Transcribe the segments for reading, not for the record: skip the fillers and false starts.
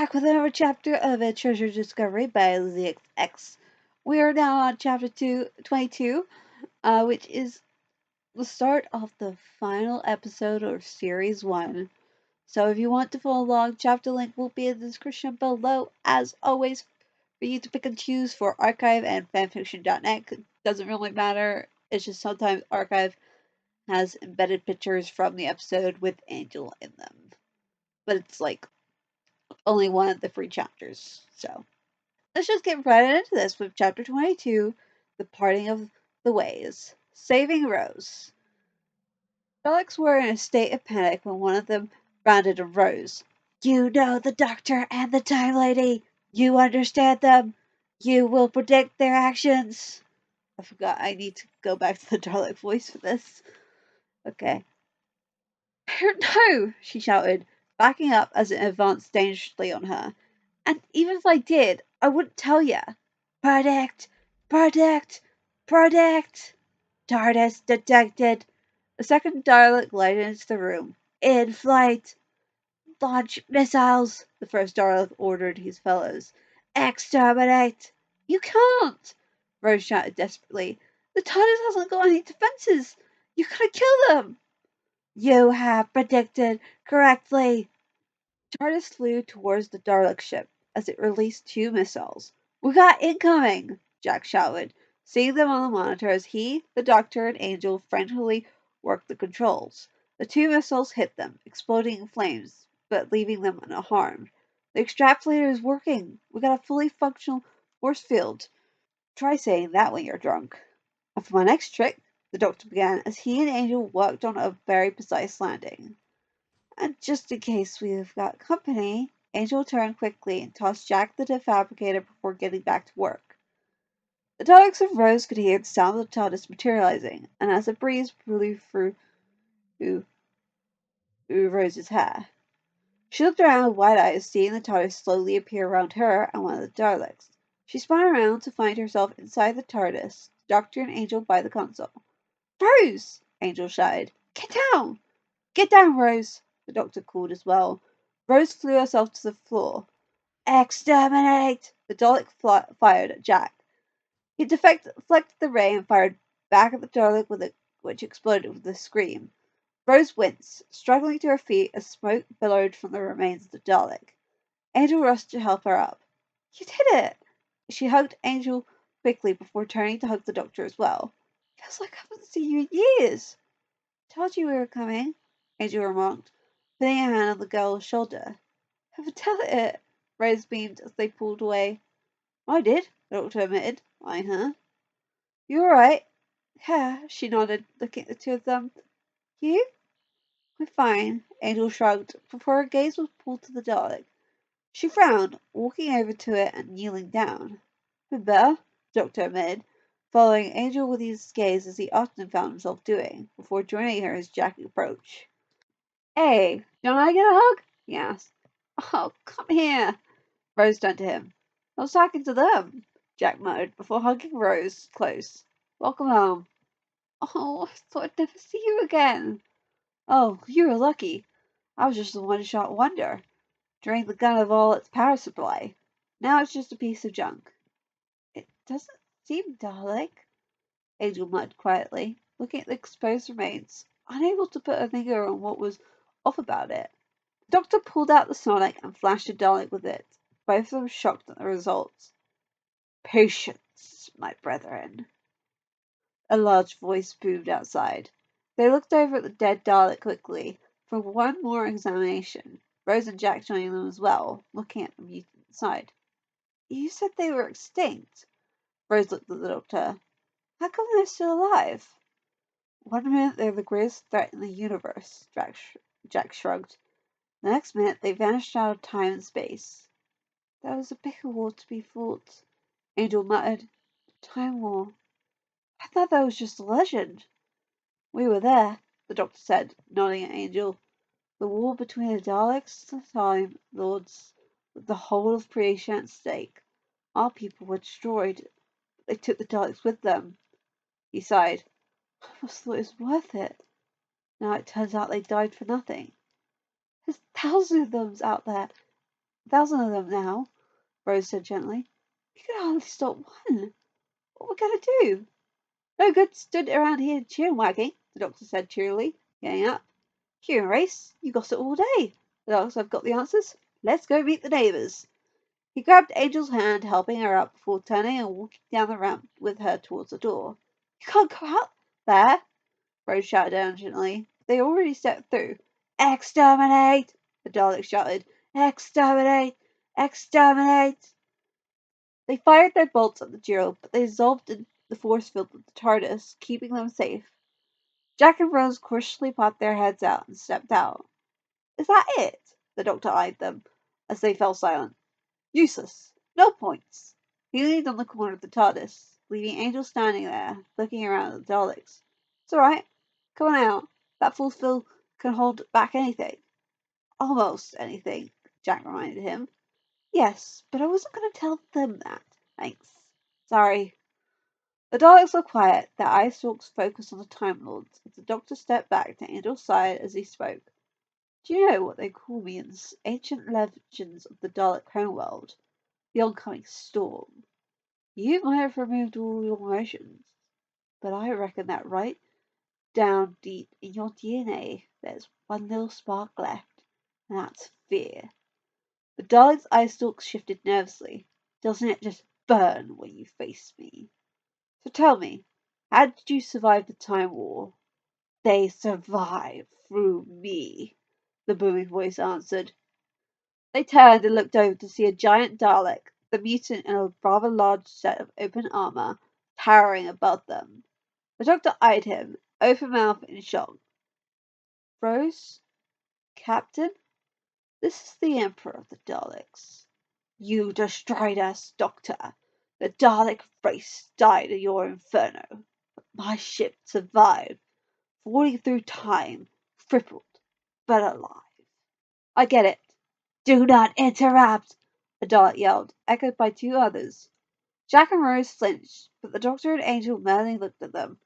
back with another chapter of A Treasure Discovery by LizzeXX. We are now on chapter 22, which is the start of the final episode of series 1. So if you want to follow along, chapter link will be in the description below, as always, for you to pick and choose for Archive and Fanfiction.net. It doesn't really matter, it's just sometimes Archive has embedded pictures from the episode with Angel in them. But it's like only one of the free chapters. So let's just get right into this with chapter 22, The Parting of the Ways. Saving Rose. Daleks were in a state of panic when one of them rounded on Rose. You know the Doctor and the Time Lady. You understand them. You will predict their actions. I forgot I need to go back to the Dalek voice for this. Okay. No, she shouted, backing up as it advanced dangerously on her. And even if I did, I wouldn't tell ya. Predict! Predict! Predict! TARDIS detected. A second Dalek glided into the room. In flight! Launch missiles! The first Dalek ordered his fellows. Exterminate! You can't! Rose shouted desperately. The TARDIS hasn't got any defenses! You gotta kill them! You have predicted correctly! TARDIS flew towards the Dalek ship as it released 2 missiles. We got incoming! Jack shouted, seeing them on the monitor as he, the Doctor, and Angel frantically worked the controls. The 2 missiles hit them, exploding in flames, but leaving them unharmed. The extrapolator is working! We got a fully functional force field. Try saying that when you're drunk. And for my next trick, the Doctor began as he and Angel worked on a very precise landing. And just in case we've got company, Angel turned quickly and tossed Jack the defabricator before getting back to work. The Daleks of Rose could hear the sound of the TARDIS materializing, and as a breeze blew through Rose's hair. She looked around with wide eyes, seeing the TARDIS slowly appear around her and one of the Daleks. She spun around to find herself inside the TARDIS, the Doctor and Angel by the console. Rose! Angel shouted. Get down! Get down, Rose! The Doctor called as well. Rose threw herself to the floor. Exterminate! The Dalek fired at Jack. He deflected the ray and fired back at the Dalek which exploded with a scream. Rose winced, struggling to her feet as smoke billowed from the remains of the Dalek. Angel rushed to help her up. You did it! She hugged Angel quickly before turning to hug the Doctor as well. Feels like I haven't seen you in years. Told you we were coming, Angel remarked, putting a hand on the girl's shoulder. Have a tell it, Rose beamed as they pulled away. I did, the Doctor admitted, eyeing her. You alright? Yeah, she nodded, looking at the 2 of them. You? I'm fine, Angel shrugged, before her gaze was pulled to the Dalek. She frowned, walking over to it and kneeling down. Been better, the Doctor admitted, following Angel with his gaze as he often found himself doing, before joining her as Jack approached. Hey, don't I get a hug? He asked. Oh, come here. Rose turned to him. I was talking to them, Jack muttered, before hugging Rose close. Welcome home. Oh, I thought I'd never see you again. Oh, you were lucky. I was just a one-shot wonder. Drained the gun of all its power supply. Now it's just a piece of junk. It doesn't seem Dalek, Angel muttered quietly, looking at the exposed remains, unable to put a finger on what was off about it. The Doctor pulled out the sonic and flashed a Dalek with it, both of them shocked at the results. Patience, my brethren, a large voice boomed outside. They looked over at the dead Dalek quickly, for one more examination, Rose and Jack joining them as well, looking at the mutant inside. You said they were extinct. Rose looked at the Doctor. How come they're still alive? One minute they're the greatest threat in the universe, Jack shrugged. The next minute they vanished out of time and space. There was a bigger war to be fought, Angel muttered. Time war. I thought that was just a legend. We were there, the Doctor said, nodding at Angel. The war between the Daleks and the Time Lords, with the whole of creation at stake. Our people were destroyed. They took the Daleks with them. He sighed. I must thought it was worth it. Now it turns out they died for nothing. There's thousands of them out there. 1,000 of them now, Rose said gently. We could hardly stop one. What are we going to do? No good stood around here chin wagging, the doctor said cheerily, getting up. Human race, you got it all day. The dogs have got the answers. Let's go meet the neighbours. He grabbed Angel's hand, helping her up before turning and walking down the ramp with her towards the door. You can't go out there, Rose shouted urgently. They already stepped through. Exterminate! The Daleks shouted. Exterminate! Exterminate! They fired their bolts at the duo, but they dissolved in the force field of the TARDIS, keeping them safe. Jack and Rose cautiously popped their heads out and stepped out. Is that it? The doctor eyed them as they fell silent. Useless. No points. He leaned on the corner of the TARDIS, leaving Angel standing there, looking around at the Daleks. It's all right. Come on out. That force field can hold back anything. Almost anything, Jack reminded him. Yes, but I wasn't going to tell them that. Thanks. Sorry. The Daleks were quiet, their eye stalks focused on the Time Lords, as the Doctor stepped back to Angel's side as he spoke. Do you know what they call me in the ancient legends of the Dalek homeworld? The oncoming storm. You might have removed all your emotions, but I reckon that right down deep in your DNA there's one little spark left, and that's fear. The Dalek's eye stalks shifted nervously. Doesn't it just burn when you face me? So tell me, how did you survive the Time War? They survived through me, the booming voice answered. They turned and looked over to see a giant Dalek, the mutant in a rather large set of open armor, towering above them. The doctor eyed him, open mouthed in shock. Rose? Captain? This is the Emperor of the Daleks. You destroyed us, Doctor. The Dalek race died in your inferno. But my ship survived, falling through time, crippled, but alive. I get it. Do not interrupt, a Dalek yelled, echoed by two others. Jack and Rose flinched, but the Doctor and Angel merely looked at them,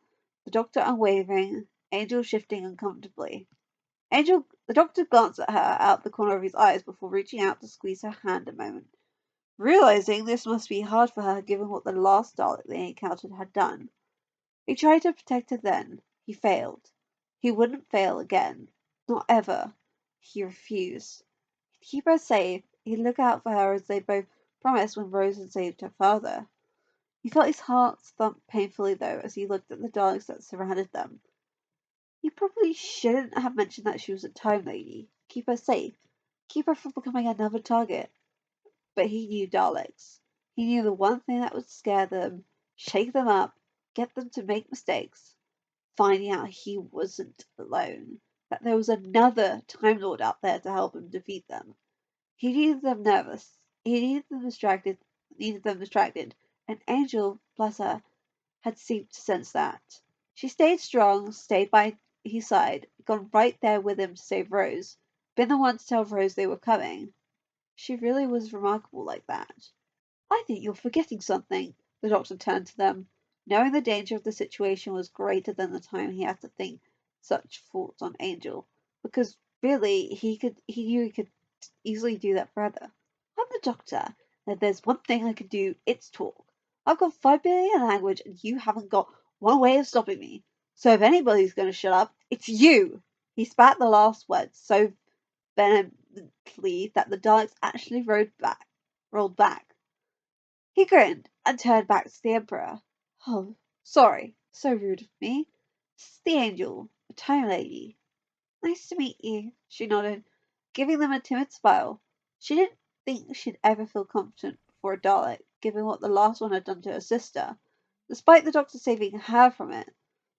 the Doctor unwavering, Angel shifting uncomfortably. The Doctor glanced at her out the corner of his eyes before reaching out to squeeze her hand a moment, realizing this must be hard for her given what the last Dalek they encountered had done. He tried to protect her then. He failed. He wouldn't fail again. Not ever. He refused. To keep her safe, he'd look out for her as they both promised when Rose had saved her father. He felt his heart thump painfully, though, as he looked at the Daleks that surrounded them. He probably shouldn't have mentioned that she was a Time Lady. Keep her safe. Keep her from becoming another target. But he knew Daleks. He knew the one thing that would scare them, shake them up, get them to make mistakes. Finding out he wasn't alone. That there was another Time Lord out there to help him defeat them. He needed them nervous. He needed them distracted. And Angel, bless her, had seemed to sense that. She stayed strong, stayed by his side, gone right there with him to save Rose, been the one to tell Rose they were coming. She really was remarkable like that. I think you're forgetting something. The doctor turned to them, knowing the danger of the situation was greater than the time he had to think such thoughts on Angel, because really he knew he could easily do that further. I'm the doctor, and if there's one thing I can do, it's talk. I've got 5 billion language, and you haven't got one way of stopping me. So if anybody's going to shut up, it's you. He spat the last words so vehemently that the Daleks actually rolled back. He grinned and turned back to the Emperor. Oh, sorry, so rude of me. This is the Angel, a Time Lady. Nice to meet you, she nodded, giving them a timid smile. She didn't think she'd ever feel confident before a Dalek, given what the last one had done to her sister, despite the Doctor saving her from it,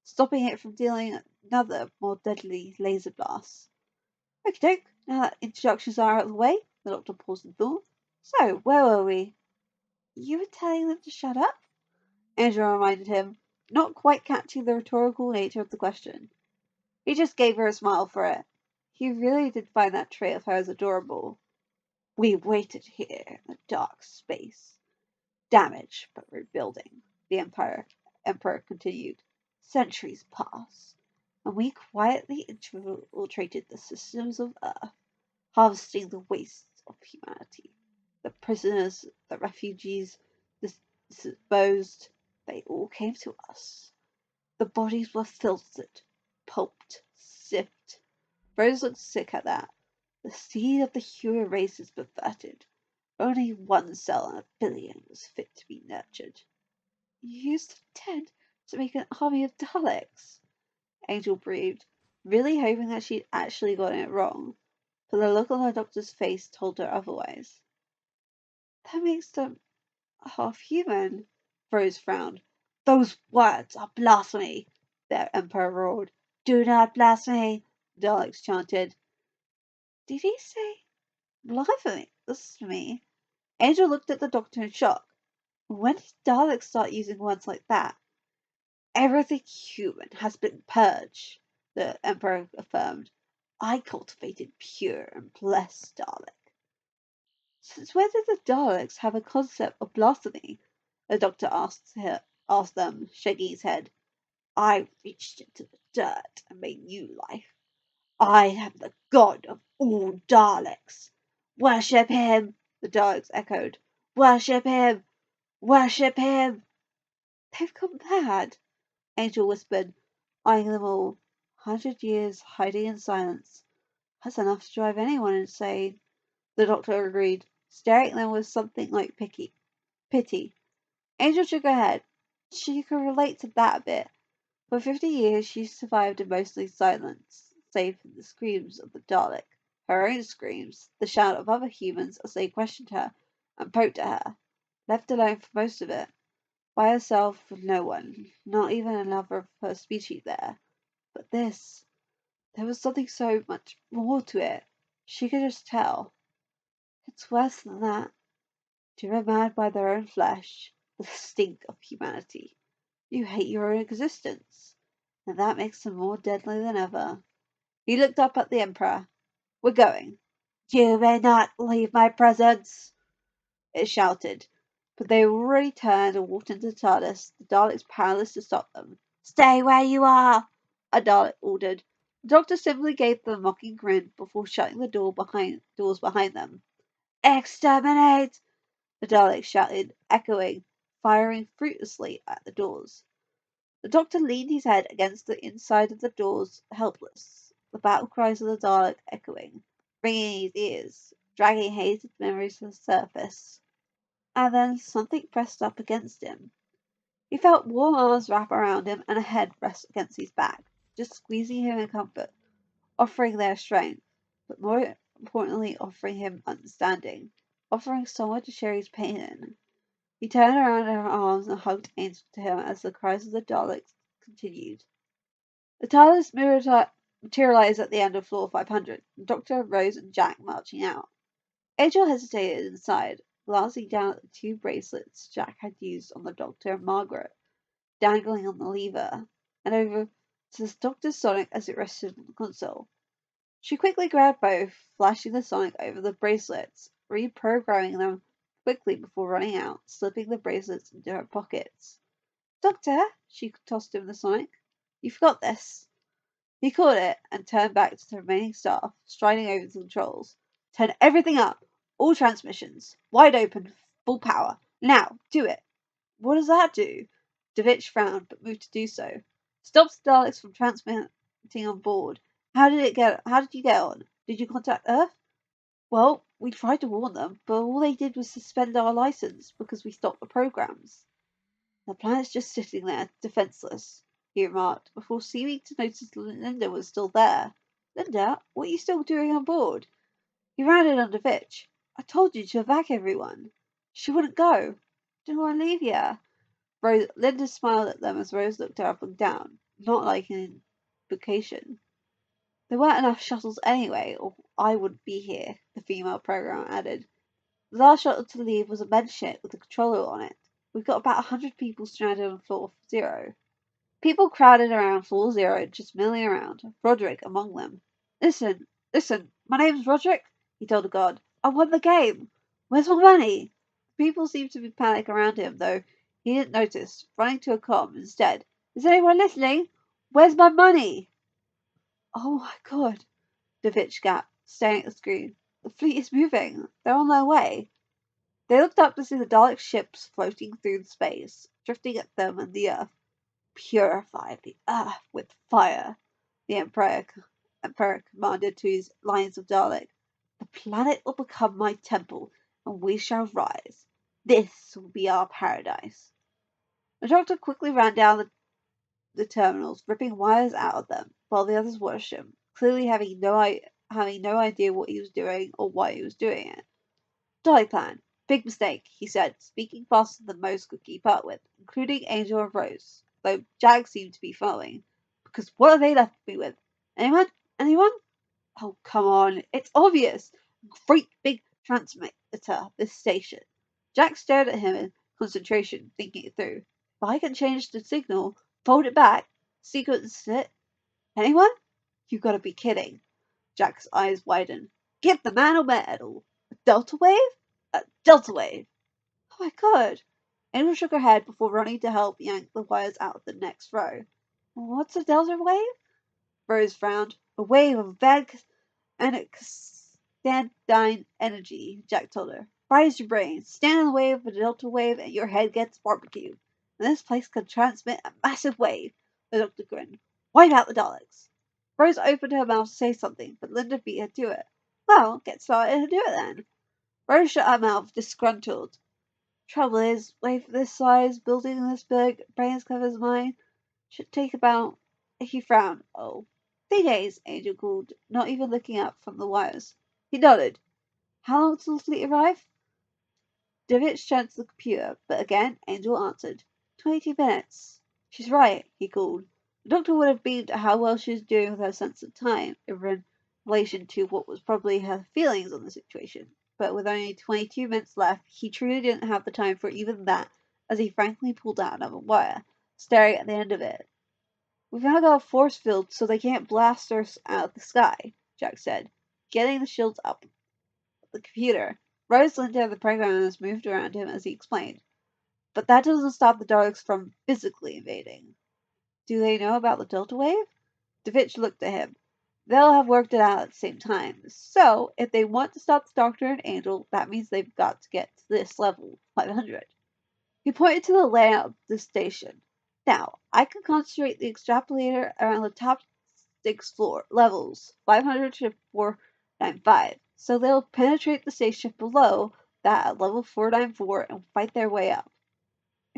stopping it from dealing another, more deadly laser blast. Okie doke, now that introductions are out of the way, the Doctor paused in thought. So, where were we? You were telling them to shut up? Angela reminded him, not quite catching the rhetorical nature of the question. He just gave her a smile for it. He really did find that trait of hers adorable. We waited here in the dark space. Damaged but rebuilding, the Emperor continued. Centuries passed, and we quietly infiltrated the systems of Earth, harvesting the wastes of humanity. The prisoners, the refugees, the disposed, they all came to us. The bodies were filtered, pulped, sipped. Rose looked sick at that. The seed of the human race is perverted. Only one cell in a billion was fit to be nurtured. You used the dead to make an army of Daleks, Angel breathed, really hoping that she'd actually gotten it wrong, but the look on the doctor's face told her otherwise. That makes them half human, Rose frowned. Those words are blasphemy, the Emperor roared. Do not blaspheme, the Daleks chanted. Did he say blasphemy? Angel looked at the doctor in shock. When did Daleks start using words like that? Everything human has been purged, the Emperor affirmed. I cultivated pure and blessed Dalek. Since when did the Daleks have a concept of blasphemy? The doctor asked them, shaking his head. I reached into the dirt and made new life. I am the god of all Daleks. Worship him, the Daleks echoed. Worship him! Worship him! They've gone mad, Angel whispered, eyeing them all. 100 years hiding in silence. That's enough to drive anyone insane, the doctor agreed, staring at them with something like pity. Angel shook her head. She could relate to that a bit. For 50 years she survived in mostly silence, save for the screams of the Dalek, her own screams, the shout of other humans as they questioned her and poked at her, left alone for most of it, by herself with no one, not even another of her species there. But this, there was something so much more to it. She could just tell. It's worse than that. Driven mad by their own flesh, the stink of humanity. You hate your own existence, and that makes them more deadly than ever. He looked up at the Emperor. We're going. You may not leave my presence, it shouted. But they already turned and walked into the TARDIS, the Daleks powerless to stop them. Stay where you are, a Dalek ordered. The Doctor simply gave them a mocking grin before shutting the doors behind them. Exterminate! The Daleks shouted, echoing, firing fruitlessly at the doors. The Doctor leaned his head against the inside of the doors, helpless, the battle cries of the Dalek echoing, ringing in his ears, dragging hated memories to the surface. And then something pressed up against him. He felt warm arms wrap around him and a head rest against his back, just squeezing him in comfort, offering their strength, but more importantly offering him understanding, offering someone to share his pain in. He turned around in her arms and hugged Angel to him as the cries of the Daleks continued. The TARDIS materialized at the end of floor 500, and Doctor, Rose, and Jack marching out. Angel hesitated inside, glancing down at the two bracelets Jack had used on the Doctor and Margaret, dangling on the lever, and over to the Doctor's Sonic as it rested on the console. She quickly grabbed both, flashing the Sonic over the bracelets, reprogramming them quickly before running out, slipping the bracelets into her pockets. Doctor, she tossed him the Sonic. You forgot this. He caught it and turned back to the remaining staff, striding over the controls. Turn everything up. All transmissions. Wide open. Full power. Now, do it. What does that do? Davich frowned, but moved to do so. Stops the Daleks from transmitting on board. How did you get on? Did you contact Earth? Well, we tried to warn them, but all they did was suspend our license because we stopped the programs. The planet's just sitting there, defenseless, he remarked, before seeming to notice Linda was still there. Linda, what are you still doing on board? He rounded on Davich. I told you to evac everyone. She wouldn't go. Didn't want to leave you. Linda smiled at them as Rose looked her up and down, not like an invocation. There weren't enough shuttles anyway, or I wouldn't be here, the female programmer added. The last shuttle to leave was a medship with a controller on it. We've got about 100 people stranded on floor 0. People crowded around floor 0, just milling around, Roderick among them. Listen, my name's Roderick, he told the guard. I won the game. Where's my money? People seemed to be panic around him, though he didn't notice, running to a comm instead. Is anyone listening? Where's my money? Oh my god, Davich gasped, staring at the screen. The fleet is moving. They're on their way. They looked up to see the Dalek ships floating through space, drifting at them and the Earth. Purify the Earth with fire, the Emperor commanded to his lines of Dalek. The planet will become my temple, and we shall rise. This will be our paradise. The Doctor quickly ran down the terminals, ripping wires out of them, while the others watched him, clearly having no idea what he was doing or why he was doing it. Dolly plan. Big mistake, he said, speaking faster than most could keep up with, including Angel and Rose, though Jack seemed to be following. Because what have they left me with? Anyone? Anyone? Oh, come on. It's obvious. Great big transmitter, this station. Jack stared at him in concentration, thinking it through. If I can change the signal, fold it back, sequence it. Anyone? You gotta be kidding. Jack's eyes widened. Give the man a medal. A delta wave? A delta wave. Oh my god. Angel shook her head before running to help yank the wires out of the next row. What's a delta wave? Rose frowned. A wave of Anexandine energy, Jack told her. Fries your brain. Stand in the way of a delta wave and your head gets barbecued. And this place can transmit a massive wave. The doctor grinned. Wipe out the Daleks. Rose opened her mouth to say something, but Linda beat her to it. Well, get started and do it then. Rose shut her mouth, disgruntled. Trouble is, wave this size, building this big, brains covers mine, should take about... He frowned. Oh, 3 days, Angel called, not even looking up from the wires. He nodded. How long till the fleet arrive? Divich turned to the computer, but again Angel answered. 22 minutes. She's right, he called. The doctor would have beamed at how well she was doing with her sense of time in relation to what was probably her feelings on the situation. But with only 22 minutes left, he truly didn't have the time for even that, as he frankly pulled out another wire, staring at the end of it. We've now got a force field, so they can't blast us out of the sky, Jack said, getting the shields up the computer. Rose leaned over the programmers moved around him as he explained. But that doesn't stop the Daleks from physically invading. Do they know about the Delta Wave? Divich looked at him. They'll have worked it out at the same time. So, if they want to stop the Doctor and Angel, that means they've got to get to this level, 500. He pointed to the layout of the station. Now, I can concentrate the extrapolator around the top 6 floor levels, 500 to 495, so they'll penetrate the station below that at level 494 and fight their way up.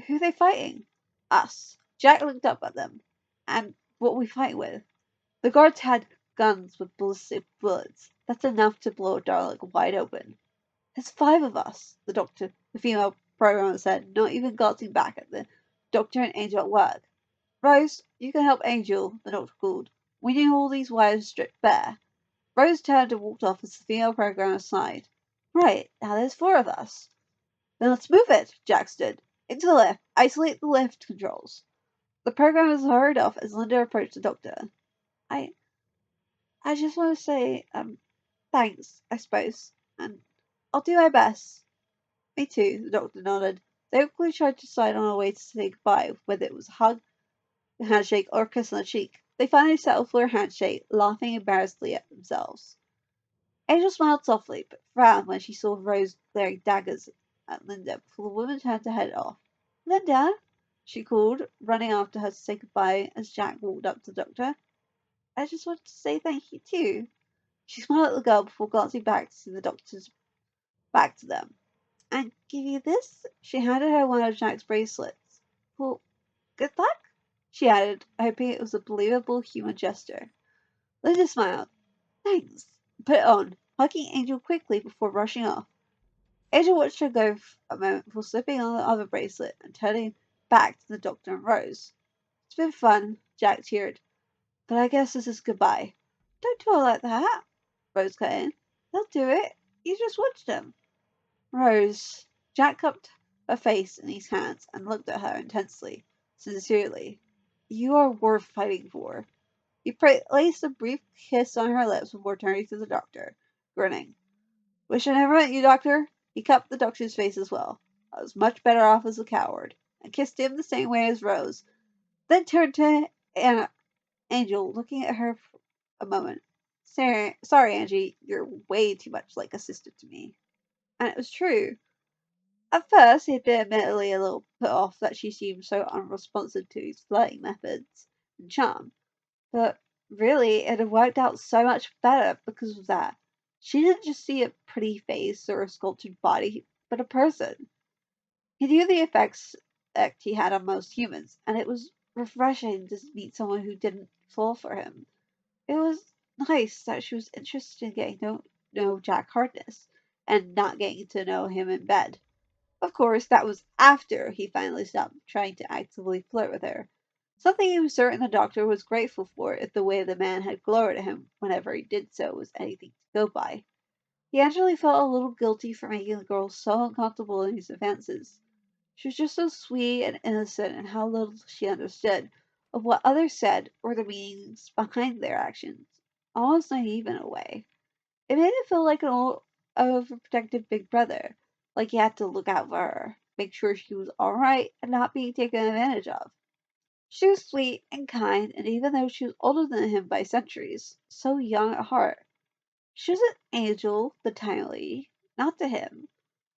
Who are they fighting? Us. Jack looked up at them. And what we fight with? The guards had guns with ballistic bullets. That's enough to blow a Dalek wide open. There's 5 of us, the female programmer said, not even glancing back at the Doctor and Angel at work. Rose, you can help Angel, the doctor called. We need all these wires stripped bare. Rose turned and walked off as the female programmer sighed. Right, now there's 4 of us. Then let's move it, Jack stood. Into the lift. Isolate the lift controls. The programmers hurried off as Linda approached the doctor. I just want to say, thanks, I suppose. And I'll do my best. Me too, the doctor nodded. They quickly tried to decide on a way to say goodbye, whether it was a hug, a handshake, or a kiss on the cheek. They finally settled for a handshake, laughing embarrassedly at themselves. Angel smiled softly, but frowned when she saw Rose glaring daggers at Linda before the woman turned to head off. Linda, she called, running after her to say goodbye as Jack walked up to the doctor. I just wanted to say thank you too. She smiled at the girl before glancing back to see the doctor's back to them. And give you this? She handed her one of Jack's bracelets. Well, good luck? She added, hoping it was a believable human gesture. Linda smiled. Thanks. Put it on, hugging Angel quickly before rushing off. Angel watched her go for a moment before slipping on the other bracelet and turning back to the doctor and Rose. It's been fun, Jack cheered. But I guess this is goodbye. Don't do it like that, Rose cut in. They'll do it. You just watch them. Rose. Jack cupped her face in his hands and looked at her intensely, sincerely. You are worth fighting for. He placed a brief kiss on her lips before turning to the doctor, grinning. Wish I never met you, Doctor. He cupped the doctor's face as well. I was much better off as a coward, and kissed him the same way as Rose, then turned to Angel, looking at her for a moment. Sorry, Angie, you're way too much like a sister to me. And it was true. At first, he'd been admittedly a little put off that she seemed so unresponsive to his flirting methods and charm, but really, it had worked out so much better because of that. She didn't just see a pretty face or a sculptured body, but a person. He knew the effect he had on most humans, and it was refreshing to meet someone who didn't fall for him. It was nice that she was interested in getting to know Jack Harkness and not getting to know him in bed. Of course, that was after he finally stopped trying to actively flirt with her. Something he was certain the doctor was grateful for if the way the man had glowered at him whenever he did so was anything to go by. He actually felt a little guilty for making the girl so uncomfortable in his advances. She was just so sweet and innocent in how little she understood of what others said or the meanings behind their actions, almost naive in a way. It made him feel like an overprotective big brother, like he had to look out for her, make sure she was alright and not being taken advantage of. She was sweet and kind, and even though she was older than him by centuries, so young at heart. She was an angel, the timely, not to him.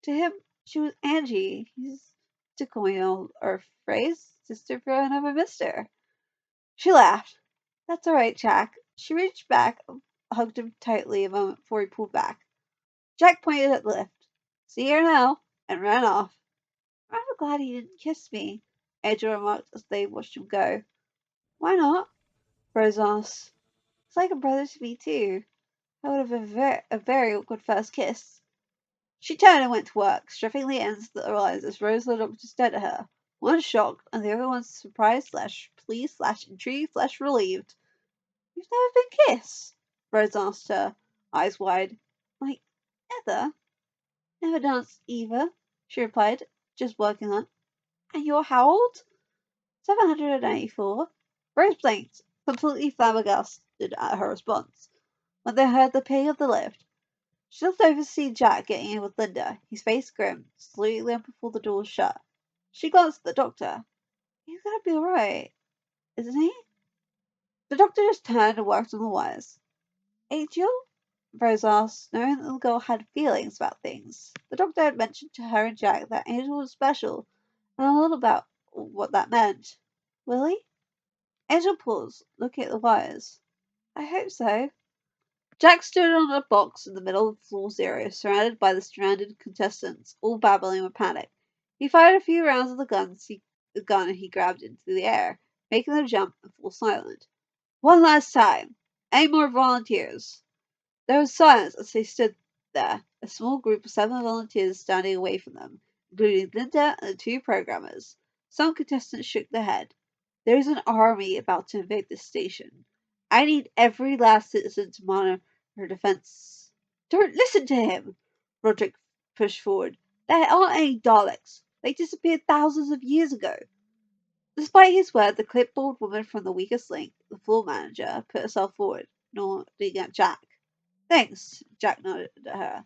To him, she was Angie. He's, to coin old Earth phrase, sister for another mister. She laughed. That's all right, Jack. She reached back, hugged him tightly a moment before he pulled back. Jack pointed at the lift. See her now, and ran off. I'm glad he didn't kiss me, Angel remarked as they watched him go. Why not? Rose asked. It's like a brother to me, too. That would have been a very awkward first kiss. She turned and went to work, stripping the ends that realized as Rose and the doctor stared at her. One shocked, and the other one surprised slash pleased slash intrigued slash relieved. You've never been kissed? Rose asked her, eyes wide. Like, ever? Never danced either, she replied, just working on. And you're how old? 794. Rose blinked, completely flabbergasted at her response. When they heard the ping of the lift, she looked over to see Jack getting in with Linda, his face grim, slightly up before the door was shut. She glanced at the doctor. He's gonna be alright, isn't he? The doctor just turned and worked on the wires. Angel? Rose asked, knowing that the girl had feelings about things. The doctor had mentioned to her and Jack that Angel was special, and a little about what that meant. Will he? Angel paused, looking at the wires. I hope so. Jack stood on a box in the middle of floor zero, surrounded by the stranded contestants, all babbling with panic. He fired a few rounds of the gun he grabbed into the air, making them jump and fall silent. One last time. Any more volunteers? There was silence as they stood there, a small group of 7 volunteers standing away from them, including Linda and the 2 programmers. Some contestants shook their head. There is an army about to invade this station. I need every last citizen to monitor defense. Don't listen to him! Roderick pushed forward. There aren't any Daleks. They disappeared thousands of years ago. Despite his word, the clipboard woman from the weakest link, the floor manager, put herself forward, nodding at Jack. Thanks, Jack nodded at her.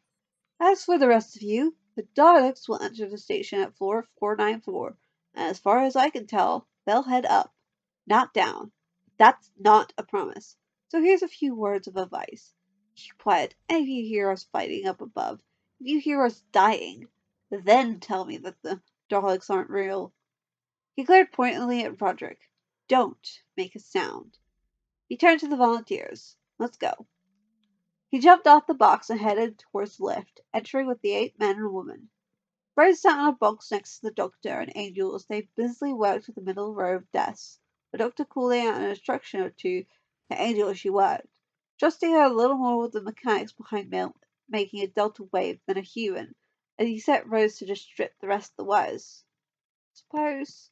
As for the rest of you, the Daleks will enter the station at floor 494, and as far as I can tell, they'll head up, not down. That's not a promise. So here's a few words of advice. Keep quiet, and if you hear us fighting up above, if you hear us dying, then tell me that the Daleks aren't real. He glared pointedly at Roderick. Don't make a sound. He turned to the volunteers. Let's go. He jumped off the box and headed towards the lift, entering with the 8 men and woman. Rose sat on a box next to the doctor and Angel as they busily worked at the middle row of desks, the doctor calling out an instruction or two to Angel as she worked, trusting her a little more with the mechanics behind making a delta wave than a human, as he set Rose to just strip the rest of the wires. Suppose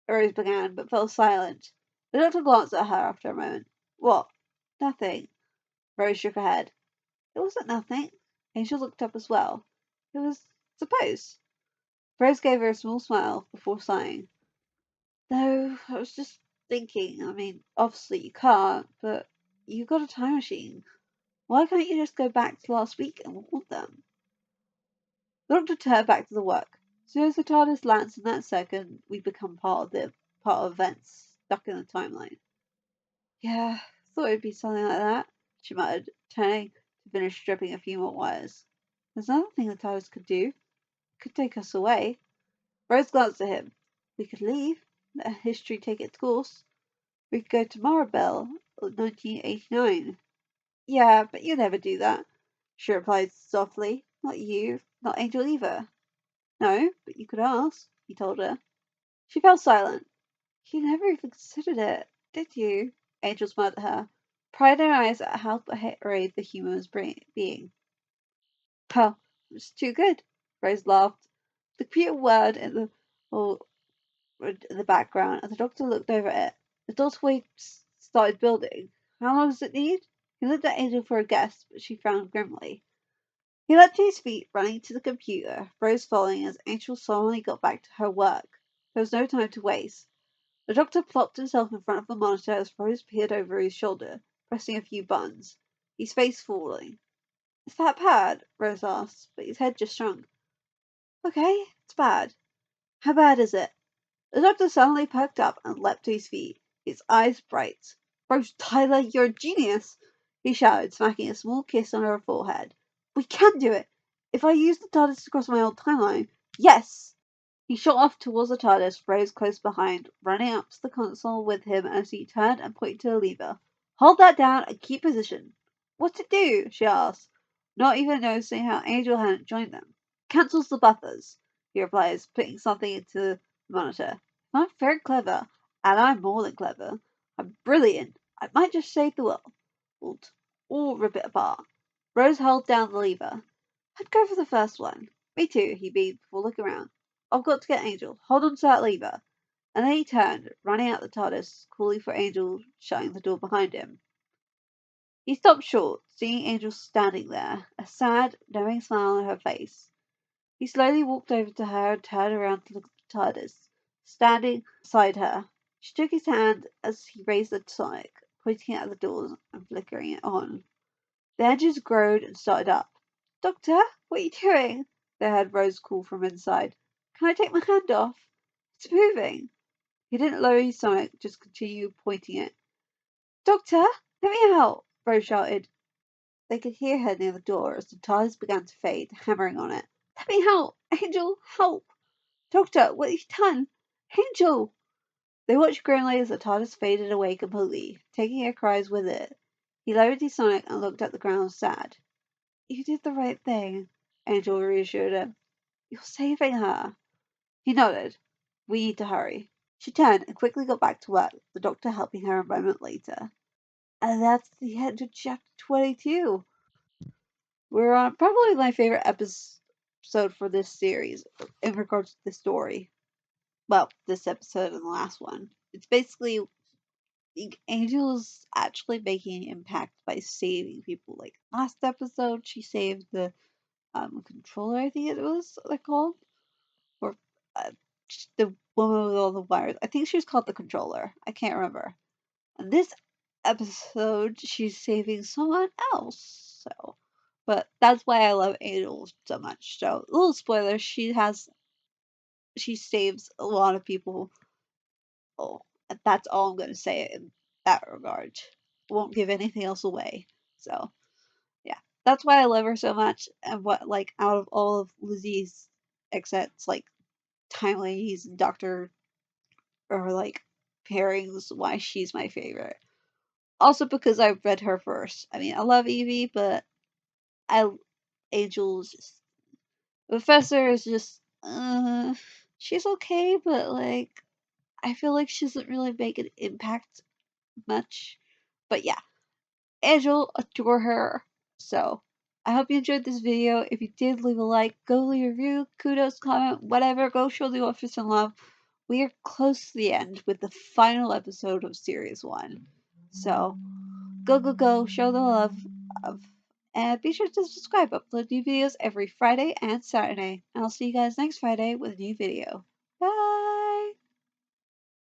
Rose began, but fell silent. The doctor glanced at her after a moment. What? Nothing. Rose shook her head. It wasn't nothing. Angel looked up as well. It was suppose. Rose gave her a small smile before sighing. No, I was just thinking. I mean, obviously you can't, but you've got a time machine. Why can't you just go back to last week and warn them? The doctor turned back to the work. As soon as the TARDIS lands in that second, we become part of events stuck in the timeline. Yeah, thought it'd be something like that, she muttered, turning to finish stripping a few more wires. There's another thing the TARDIS could do. could take us away. Rose glanced at him. We could leave, let history take its course. We could go to Maribel, 1989. Yeah, but you never do that, she replied softly. Not you, not Angel either. No, but you could ask, he told her. She fell silent. You never even considered it, did you? Angel smiled at her, pride in her eyes at how brave the human was being. Well, it's too good, Rose laughed. The cute word in the background, and the doctor looked over it. The doorway started building. How long does it need? He looked at Angel for a guess, but she frowned grimly. He leapt to his feet, running to the computer, Rose following as Angel solemnly got back to her work. There was no time to waste. The doctor plopped himself in front of the monitor as Rose peered over his shoulder, pressing a few buttons, his face falling. Is that bad? Rose asked, but his head just shrunk. Okay, it's bad. How bad is it? The doctor suddenly perked up and leapt to his feet, his eyes bright. Rose Tyler, you're a genius! He shouted, smacking a small kiss on her forehead. We can do it! If I use the TARDIS to cross my old timeline, yes! He shot off towards the TARDIS, Rose close behind, running up to the console with him as he turned and pointed to the lever. Hold that down and keep position. What's it do? She asked, not even noticing how Angel hadn't joined them. Cancels the buffers, he replies, putting something into the monitor. I'm very clever, and I'm more than clever. I'm brilliant. I might just save the world, or rip it apart. Rose held down the lever. I'd go for the first one. Me too, he beamed before looking around. I've got to get Angel. Hold on to that lever. And then he turned, running out the TARDIS, calling for Angel, shutting the door behind him. He stopped short, seeing Angel standing there, a sad, knowing smile on her face. He slowly walked over to her and turned around to look at the TARDIS, standing beside her. She took his hand as he raised the sonic, pointing at the doors and flickering it on. The engines groaned and started up. Doctor, what are you doing? They heard Rose call from inside. Can I take my hand off? It's moving. He didn't lower his sonic, just continued pointing it. Doctor, let me out! Rose shouted. They could hear her near the door as the TARDIS began to fade, hammering on it. Let me out! Angel, help! Doctor, what have you done? Angel! They watched grimly as the TARDIS faded away completely, taking her cries with it. He lowered his sonic and looked at the ground sad. You did the right thing, Angel reassured him. You're saving her. He nodded. We need to hurry. She turned and quickly got back to work, the doctor helping her a moment later. And that's the end of chapter 22. We're on probably my favorite episode for this series in regards to the story. Well, this episode and the last one. It's basically Angel's actually making an impact by saving people. Like last episode, she saved the controller, I think it was they're called, or uh, the woman with all the wires. I think she was called the controller. I can't remember. And this episode, she's saving someone else. So, but that's why I love Angel so much. So, little spoiler: she saves a lot of people. Oh, that's all I'm gonna say in that regard. Won't give anything else away. So, yeah, that's why I love her so much. And what like out of all of Lizzie's except like Timely's Doctor or like pairings, why she's my favorite. Also because I read her first. I mean, I love Evie, but I Angel's just, Professor is just she's okay, but like I feel like she doesn't really make an impact much. But yeah, Angel, adore her. So I hope you enjoyed this video. If you did, leave a like, go leave a review, kudos, comment, whatever. Go show the author some love. We are close to the end with the final episode of Series 1. So go, go, go, show the love. And be sure to subscribe. Upload new videos every Friday and Saturday. And I'll see you guys next Friday with a new video. Bye!